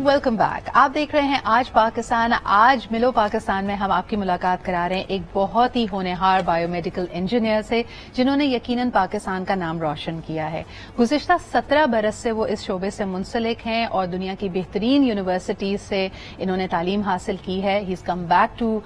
Welcome back. آپ دیکھ رہے ہیں آج پاکستان. آج ملو پاکستان میں ہم آپ کی ملاقات کرا رہے ہیں ایک بہت ہی ہونہار بایو میڈیکل انجینئر سے جنہوں نے یقیناً پاکستان کا نام روشن کیا ہے. گزشتہ 17 برس سے وہ اس شعبے سے منسلک ہیں اور دنیا کی بہترین یونیورسٹیز سے انہوں نے تعلیم حاصل کی ہے. He is come back to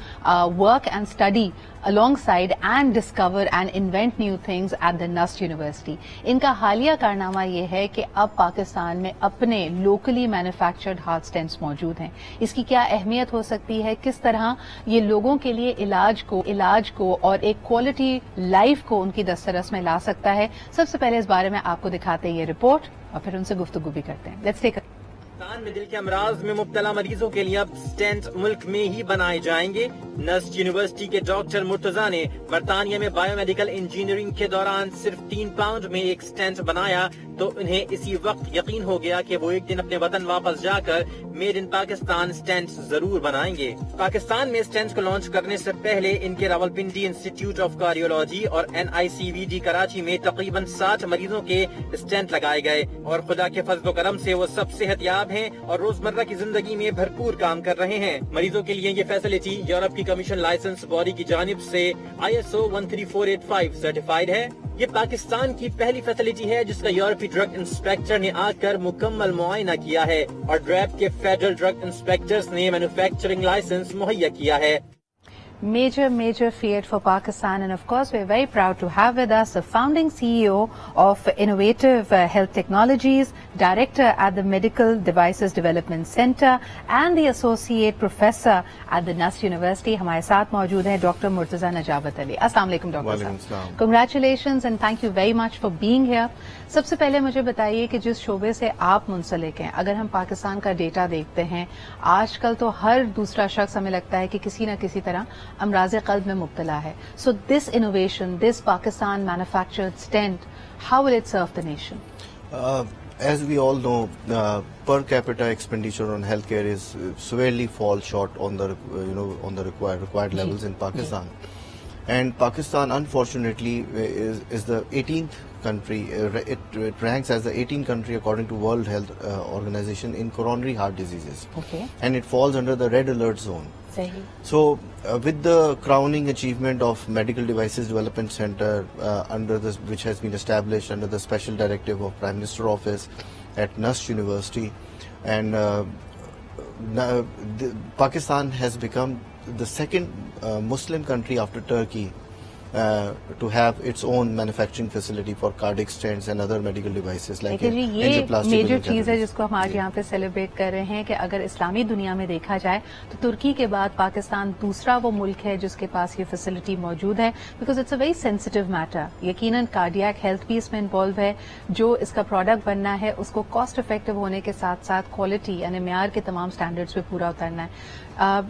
work and study alongside and discover and invent new things at the NUST University. ان کا حالیہ کارنامہ یہ ہے کہ اب پاکستان میں اپنے locally manufactured heart stents موجود ہیں. اس کی کیا اہمیت ہو سکتی ہے, کس طرح یہ لوگوں کے لیے علاج کو اور ایک کوالٹی لائف کو ان کی دسترس میں لا سکتا ہے. سب سے پہلے اس بارے میں آپ کو دکھاتے ہیں یہ رپورٹ اور پھر ان سے گفتگو بھی کرتے ہیں. لیٹس ٹیک پاکستان میں دل کے امراض میں مبتلا مریضوں کے لیے اب سٹینٹ ملک میں ہی بنائے جائیں گے. نسٹ یونیورسٹی کے ڈاکٹر مرتضیٰ نے برطانیہ میں بایو میڈیکل انجینئرنگ کے دوران صرف 3 پاؤنڈ میں ایک سٹینٹ بنایا تو انہیں اسی وقت یقین ہو گیا کہ وہ ایک دن اپنے وطن واپس جا کر میڈ ان پاکستان سٹینٹ ضرور بنائیں گے. پاکستان میں سٹینٹ کو لانچ کرنے سے پہلے ان کے راولپنڈی انسٹیٹیوٹ آف کارڈیولوجی اور NICVD کراچی میں تقریباً 60 مریضوں کے سٹینٹ لگائے گئے اور خدا کے فضل و کرم سے وہ سب صحت یاب ہیں اور روزمرہ کی زندگی میں بھرپور کام کر رہے ہیں. مریضوں کے لیے یہ فیسلٹی یورپ کی کمیشن لائسنس باڈی کی جانب سے ISO 13485 سرٹیفائیڈ ہے. یہ پاکستان کی پہلی فیسلٹی ہے جس کا یورپی ڈرگ انسپیکٹر نے آ کر مکمل معائنہ کیا ہے اور ڈریپ کے فیڈرل ڈرگ انسپیکٹرز نے مینوفیکچرنگ لائسنس مہیا کیا ہے. Major feat for Pakistan, and of course we're very proud to have with us the founding CEO of Innovative Health Technologies, Director at the Medical Devices Development Center and the Associate Professor at the NUST University. ہمارے ساتھ موجود ہیں doctor Murtaza Nijabat علی. السلام علیکم doctor صاحب. Congratulations and thank you very much for being here. سب سے پہلے مجھے بتائیے کہ جس شعبے سے آپ منسلک ہیں, اگر ہم پاکستان کا ڈیٹا دیکھتے ہیں آج کل تو ہر دوسرا شخص ہمیں لگتا ہے کہ کسی نہ کسی طرح امراض قلب میں مبتلا ہے. So this innovation, this Pakistan manufactured stent, how will it serve the nation? As we all know, per capita expenditure on healthcare is severely fall short on the on the required levels in Pakistan. And Pakistan, unfortunately, is the 18th country. It ranks as the 18th country according to World Health Organization in coronary heart diseases. Okay. And it falls under the red alert zone. So, with the crowning achievement of Medical Devices Development Center, which has been established under the special directive of Prime Minister Office at NUST University, and Pakistan has become the second Muslim country after Turkey to have its own manufacturing facility for cardiac stents and other medical devices like angioplasty. یہ major چیز ہے جس کو ہم آج یہاں پہ celebrate کر رہے ہیں کہ اگر اسلامی دنیا میں دیکھا جائے تو ترکی کے بعد پاکستان دوسرا وہ ملک ہے جس کے پاس یہ فیسلٹی موجود ہے, because it's a very sensitive matter. یقیناً کارڈیاک ہیلتھ بھی اس میں انوالو ہے. جو اس کا پروڈکٹ بننا ہے اس کو کاسٹ افیکٹو ہونے کے ساتھ ساتھ کوالٹی یعنی معیار کے تمام اسٹینڈرڈس پہ پورا اترنا ہے.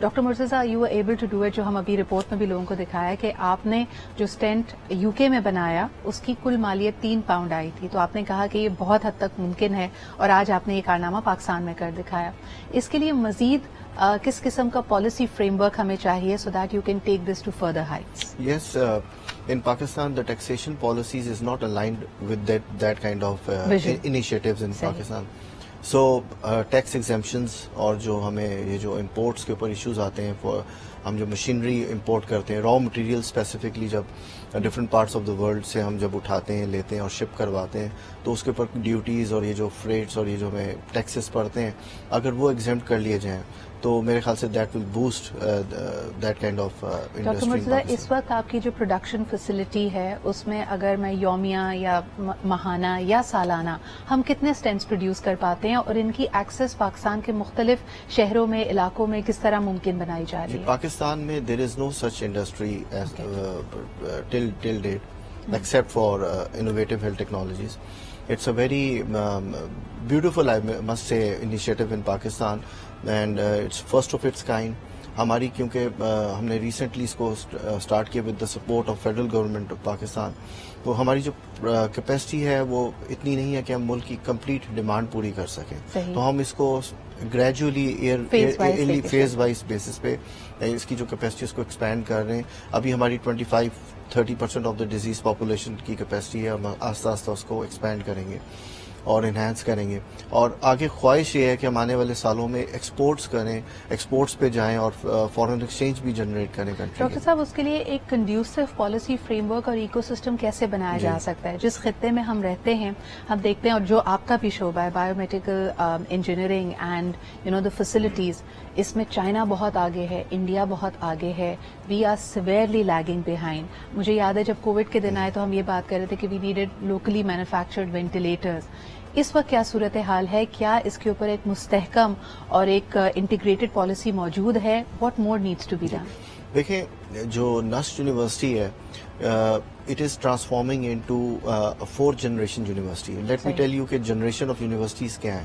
Doctor Murtaza, you are able to do it, جو ہم ابھی رپورٹ میں بھی لوگوں کو دکھایا کہ آپ نے جو اسٹینٹ UK میں بنایا اس کی کل مالیت 3 پاؤنڈ آئی تھی, تو آپ نے کہا کہ یہ بہت حد تک ممکن ہے اور آج آپ نے یہ کارنامہ پاکستان میں کر دکھایا. اس کے لیے مزید کس قسم کا پالیسی فریم ورک ہمیں چاہیے so that you can take this to further heights? Yes, in Pakistan the taxation policies is not aligned with that kind of initiatives in Pakistan. So tax exemptions اور جو ہمیں یہ جو imports کے اوپر issues آتے ہیں, ہم جو مشینری امپورٹ کرتے ہیں, را مٹیریل اسپیسیفکلی جب different parts of the world سے ہم جب اٹھاتے ہیں, لیتے ہیں اور شپ کرواتے ہیں, تو اس کے اوپر ڈیوٹیز اور یہ جو فریٹس اور یہ جو ہمیں ٹیکسز پڑتے ہیں, اگر وہ ایگزمپٹ کر لیے جائیں تو میرے خیال سے that will boost that kind of industry. Doctor Murtaza, اس وقت آپ کی جو پروڈکشن فیسلٹی ہے اس میں اگر میں یومیہ یا ماہانہ یا سالانہ ہم کتنے اسٹینٹس پروڈیوس کر پاتے ہیں اور ان کی ایکسیس پاکستان کے مختلف شہروں میں, علاقوں میں کس طرح ممکن بنائی جا رہی ہے؟ پاکستان میں there is no such industry till date except for innovative health technologies. It's a very beautiful, I must say, initiative in Pakistan, and it's first of its kind. ہماری کیونکہ ہم نے ریسنٹلی اس کو اسٹارٹ کیا with the support of federal government of Pakistan, تو ہماری جو capacity ہے وہ اتنی نہیں ہے کہ ہم ملک کی کمپلیٹ ڈیمانڈ پوری کر سکیں. تو ہم اس کو گریجولی فیز وائز بیسس پہ اس کی جو کیپیسٹی اس کو ایکسپینڈ کر رہے ہیں. ابھی ہماری 25-30% آف دا ڈیزیز پاپولیشن کی کیپیسٹی ہے, ہم آہستہ آہستہ اس کو ایکسپینڈ کریں گے. اور انہینس کریں گے. اور آگے خواہش یہ ہے کہ ہم آنے والے سالوں میں ایکسپورٹس کریں, ایکسپورٹس پہ جائیں اور فارن ایکسچینج بھی جنریٹ کریں کنٹری. ڈاکٹر صاحب اس کے لیے ایک کنڈیوسو پالیسی فریم ورک اور ایکو سسٹم کیسے بنایا جا سکتا ہے؟ جس خطے میں ہم رہتے ہیں, ہم دیکھتے ہیں, اور جو آپ کا بھی شعبہ ہے biomedical engineering and the facilities, اس میں چائنا بہت آگے ہے, انڈیا بہت آگے ہے. We are severely lagging behind. مجھے یاد ہے جب کووڈ کے دن آئے تو ہم یہ بات کر رہے تھے کہ we needed locally manufactured ventilators. اس وقت کیا صورتحال ہے؟ کیا اس کے اوپر ایک مستحکم اور ایک انٹیگریٹڈ پالیسی موجود ہے؟ What more needs to be done? دیکھیں, جو نسٹ یونیورسٹی ہے, it is transforming into fourth generation university. Let me tell you کہ جنریشن آف یونیورسٹیز کیا ہیں.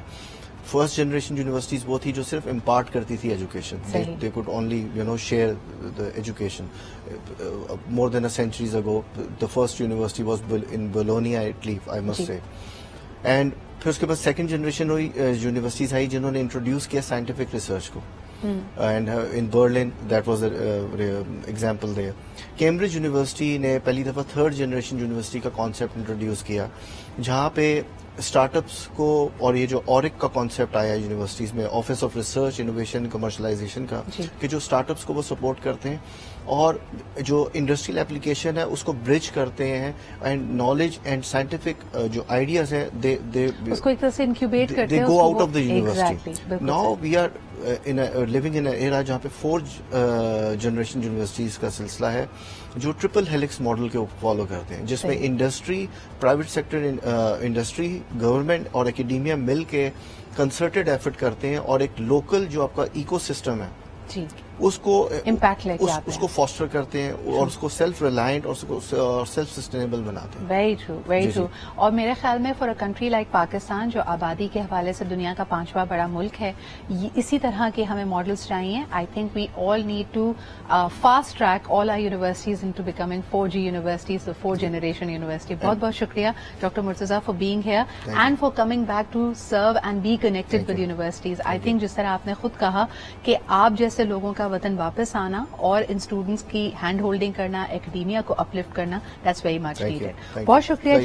فرسٹ جنریشن یونیورسٹیز وہ تھی جو صرف امپارٹ کرتی تھی education. They could only share the education. More than a centuries ago the first university was in Bologna, Italy, I must say. And پھر اس کے بعد سیکنڈ جنریشن ہوئی یونیورسٹیز آئی جنہوں نے انٹروڈیوس کیا سائنٹیفک ریسرچ کو. And in Berlin that was example there. Cambridge university نے پہلی دفعہ تھرڈ جنریشن یونیورسٹی کا کانسیپٹ انٹروڈیوس کیا, جہاں پہ اسٹارٹ اپس کو, اور یہ جو اورک کا کانسیپٹ آیا یونیورسٹیز میں, office of research innovation commercialization کا, کہ جو اسٹارٹ اپس کو وہ سپورٹ کرتے ہیں اور جو انڈسٹریل اپلیکیشن ہے اس کو برج کرتے ہیں, اینڈ نالج اینڈ سائنٹیفک جو آئیڈیاز ہیں اس کو ایک طرح سے انکیوبیٹ کرتے ہیں, go out of the university. Now we are living in era جہاں پہ فورتھ جنریشن یونیورسٹیز کا سلسلہ ہے جو ٹرپل ہیلکس ماڈل کے فالو کرتے ہیں, جس میں industry, private sector, industry, government اور اکیڈیمیا مل کے کنسرٹڈ ایفرٹ کرتے ہیں, اور ایک لوکل جو آپ کا ایکو سسٹم ہے اس کو امپیکٹ لے کے آتے ہیں, اس کو فاسٹر کرتے ہیں اور اس کو سیلف ریلائنٹ اور سیلف سسٹینیبل بناتے ہیں. Very true, very true. اور میرے خیال میں for a country like Pakistan, جو آبادی کے حوالے سے دنیا کا 5واں بڑا ملک ہے, اسی طرح کے ہمیں ماڈلس چاہیے. I think we all need to fast track all our universities into becoming 4G universities, fourth generation university. بہت بہت شکریہ doctor Murtaza for being here and for coming back to serve and be connected with universities. I think جس طرح آپ نے خود کہا کہ آپ جیسے لوگوں کا وطن واپس آنا اور ان اسٹوڈنٹس کی ہینڈ ہولڈنگ کرنا, اکیڈیمیا کو اپلفٹ کرنا, دیٹس ویری مچ نیڈیڈ. بہت شکریہ جی.